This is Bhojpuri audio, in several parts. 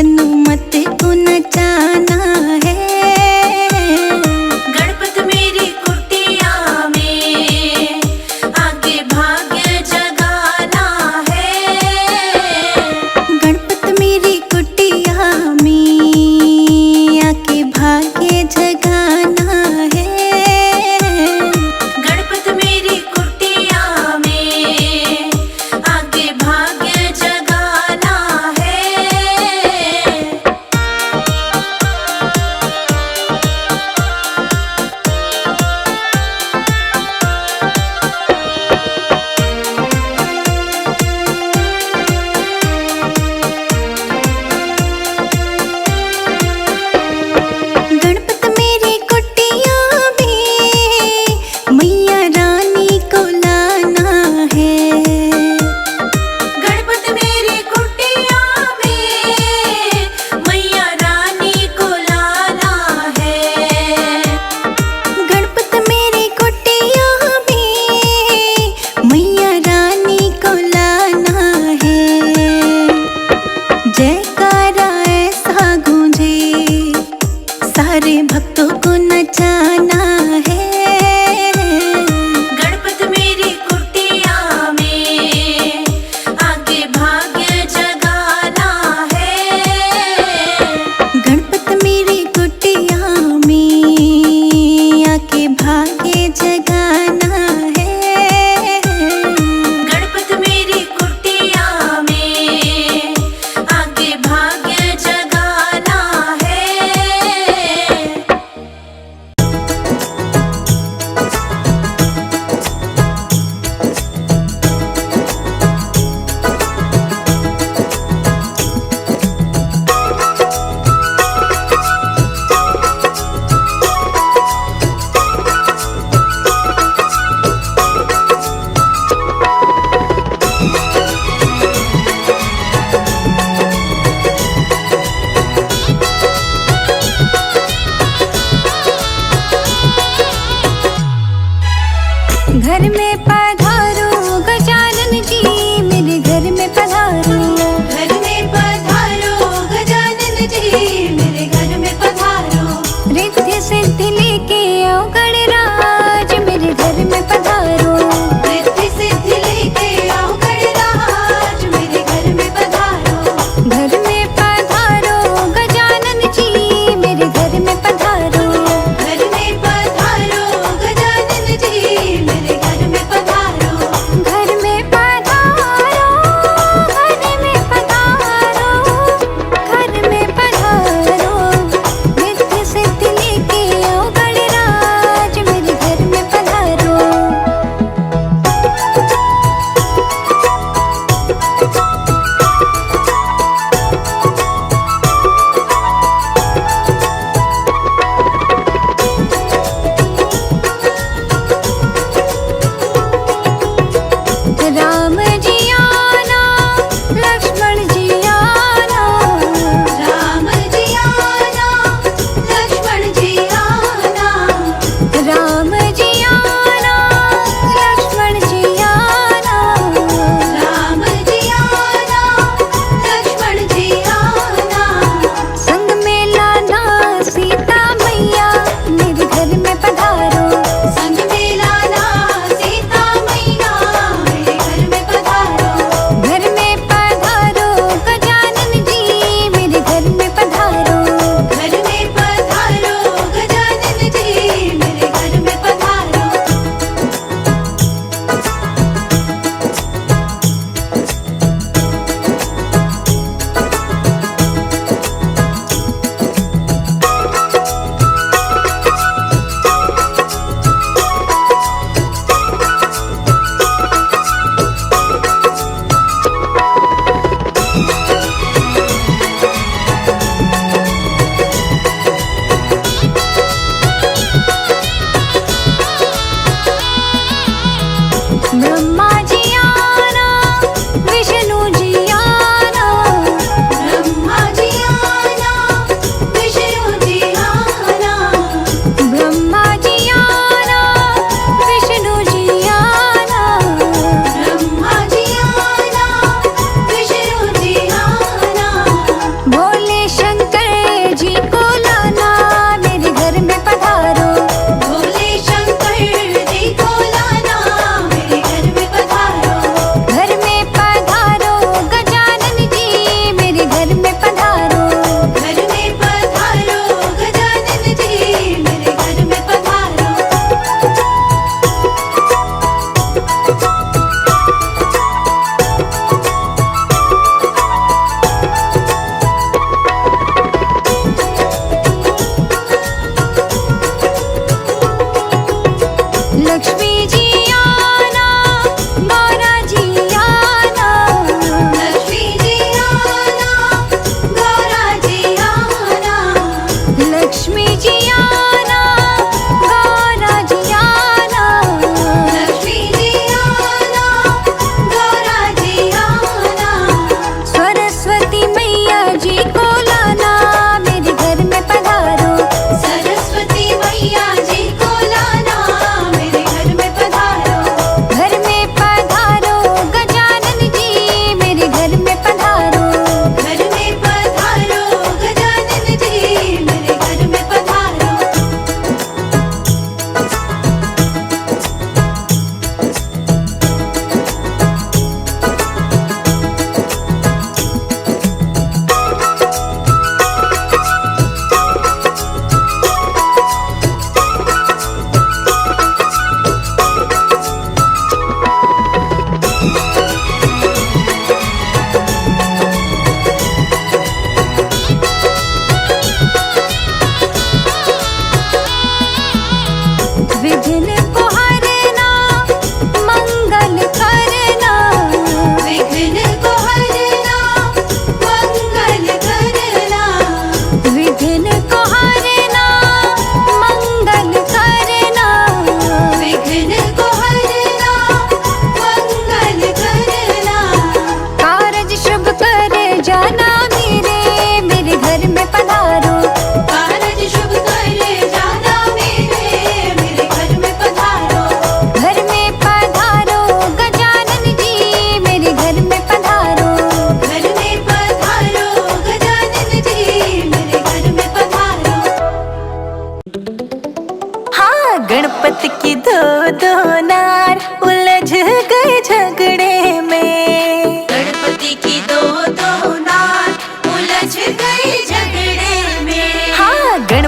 हनुमत को नचाना है। गणपत मेरी कुटिया में आके भाग्य जगाना है। गणपत मेरी कुटिया में आके भाग्य जगाना है। गणपत मेरी कुटिया में आके भाग्य जगाना है।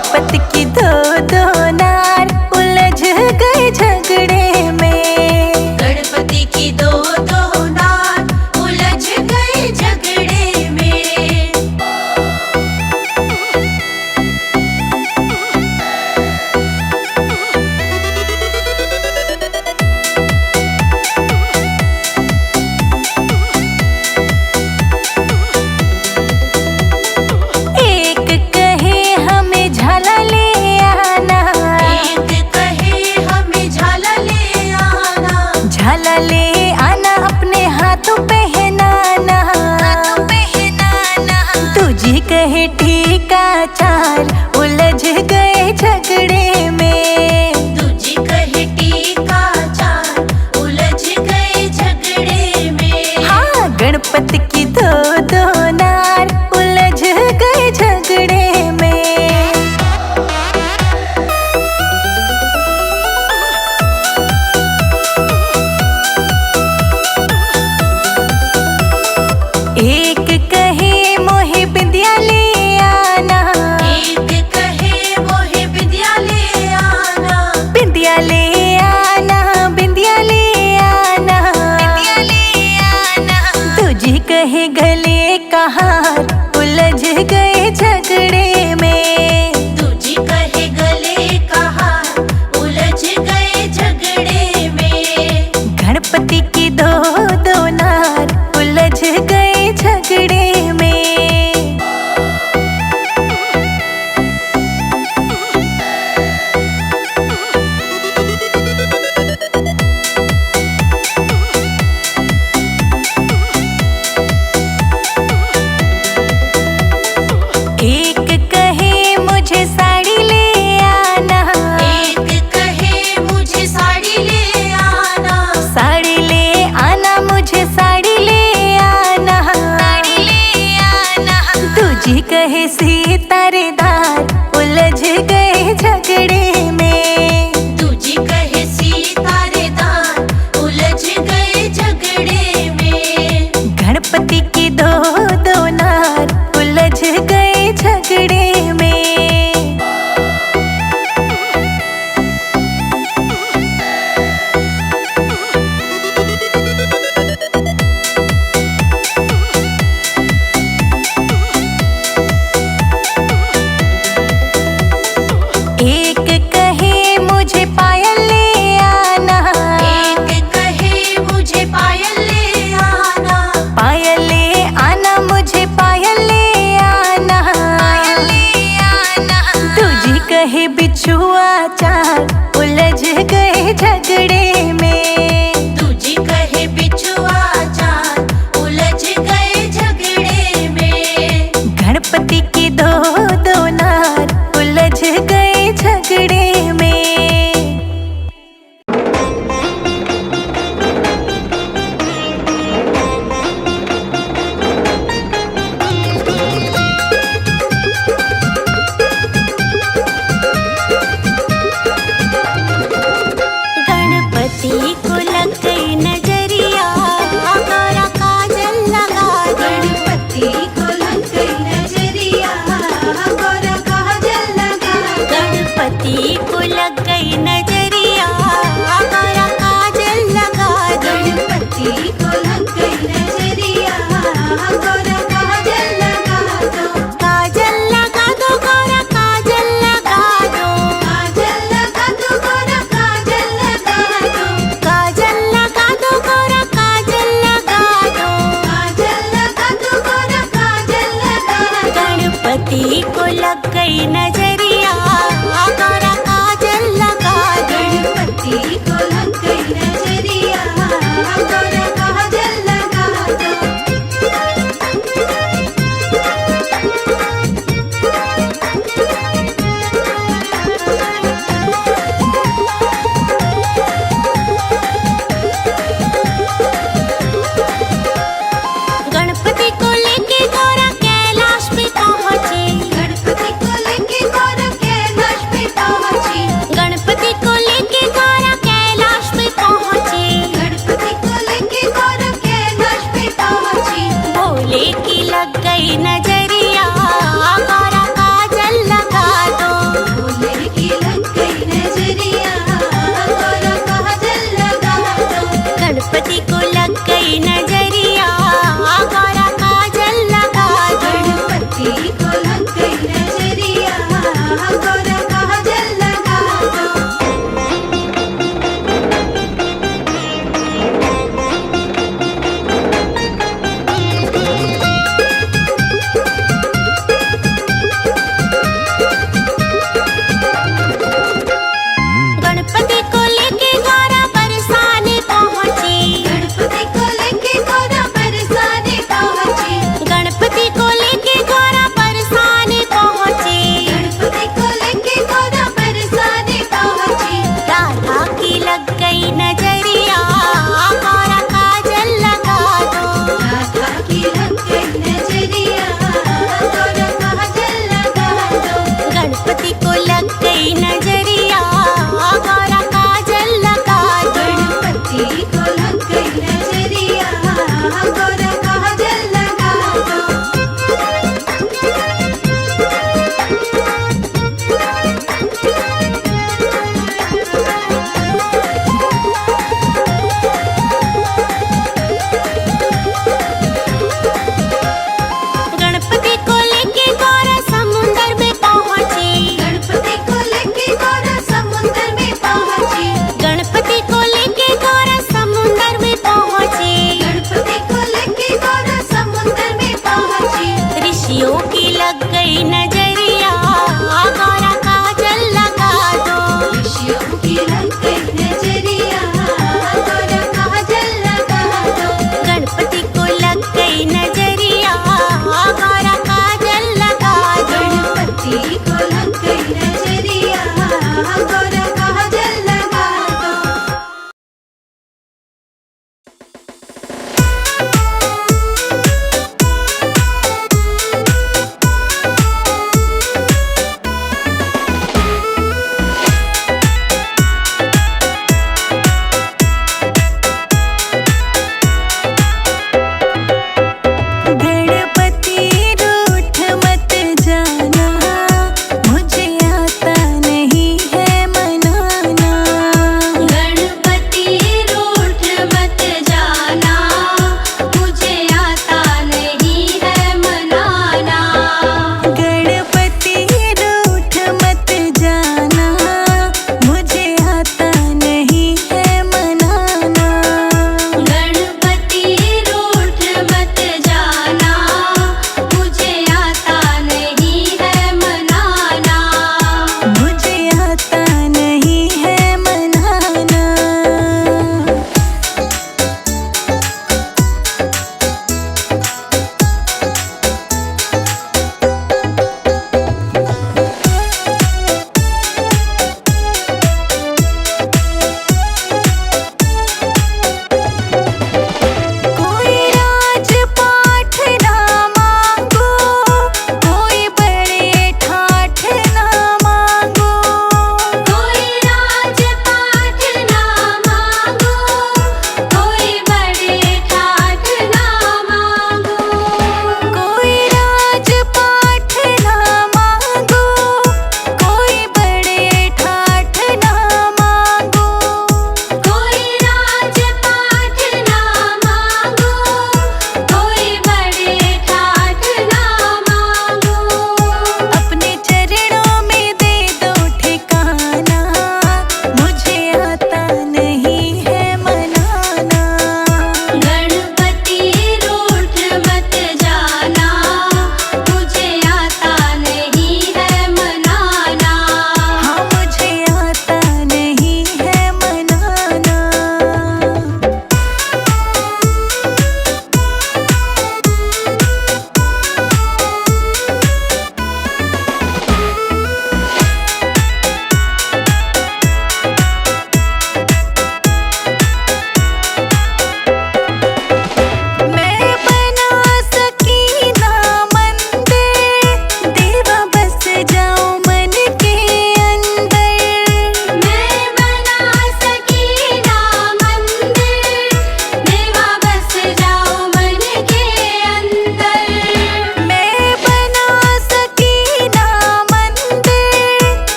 गणपति की दो दो नार उलझ गए झगड़े में। गणपति की दो दो नार उलझ गए झगड़े में। एक कहे हमें झाला ले आना, एक कहे हमें झाला ले आना, झाला ले आना अपने हाथों पहनाना, हाथों पहनाना। तुझी कहे ठीका चार उलझ गए झगड़े में। तुझी कहे टीका चार उलझ गए झगड़े में। हाँ, गणपति की दो दो नार उलझ गए झगड़े में। एक कहे मोहे बिंदिया ले आना, एक कहे मोहे बिंदिया ले आना, बिंदिया ले आना, बिंदिया ले आना, बिंदिया ले आना। तुझी कहे गले का हार उलझ गए झगड़े में। तुझी कहे गले का हार उलझ गए झगड़े में। गणपति की दो दो नार उलझ गए झगड़े में। एक कहे मुझे साड़ी ले आना, एक कहे मुझे साड़ी ले आना, साड़ी ले आना, मुझे साड़ी ले आना, साड़ी ले आना। तुझी कहे सितारेदार उलझ गए झगड़े में। तुझी कहे सितारेदार उलझ गए झगड़े में। गणपति की दो दो नार उलझ गए झगड़े में। एक कहे मुझे पायल ले आना, एक कहे मुझे पायल ले आना, पायल ले आना, मुझे पायल ले आना, पायल ले आना। तुझी कहे बिछुआ चार उलझ गए झगड़े में। तुझी कहे बिछुआ चार उलझ गए झगड़े में। गणपति की दो दो नार उलझ गए झगड़े में। गणपति को लग गई नजरिया, गौरा काजल लगा दो। गणपति को लग गई नजरिया, गौरा काजल लगा दो। गणपति को लग गई नजरिया, गौरा काजल लगा दो। गणपति को लग गई नजरिया, गौरा काजल लगा दो। काजल लगा दो, गौरा काजल लगा दो। काजल लगा दो, गौरा काजल लगा दो। काजल लगा दो, गौरा काजल लगा दो। काजल लगा दो, गौरा काजल लगा दो। गणपति को लग गई नजरिया, गौरा काजल लगा दो। गणपति को लग गई नजरिया, गौरा काजल लगा दो। गणपति को लेके गौरा कैलाश पे पहुंचे। गणपति को लेके को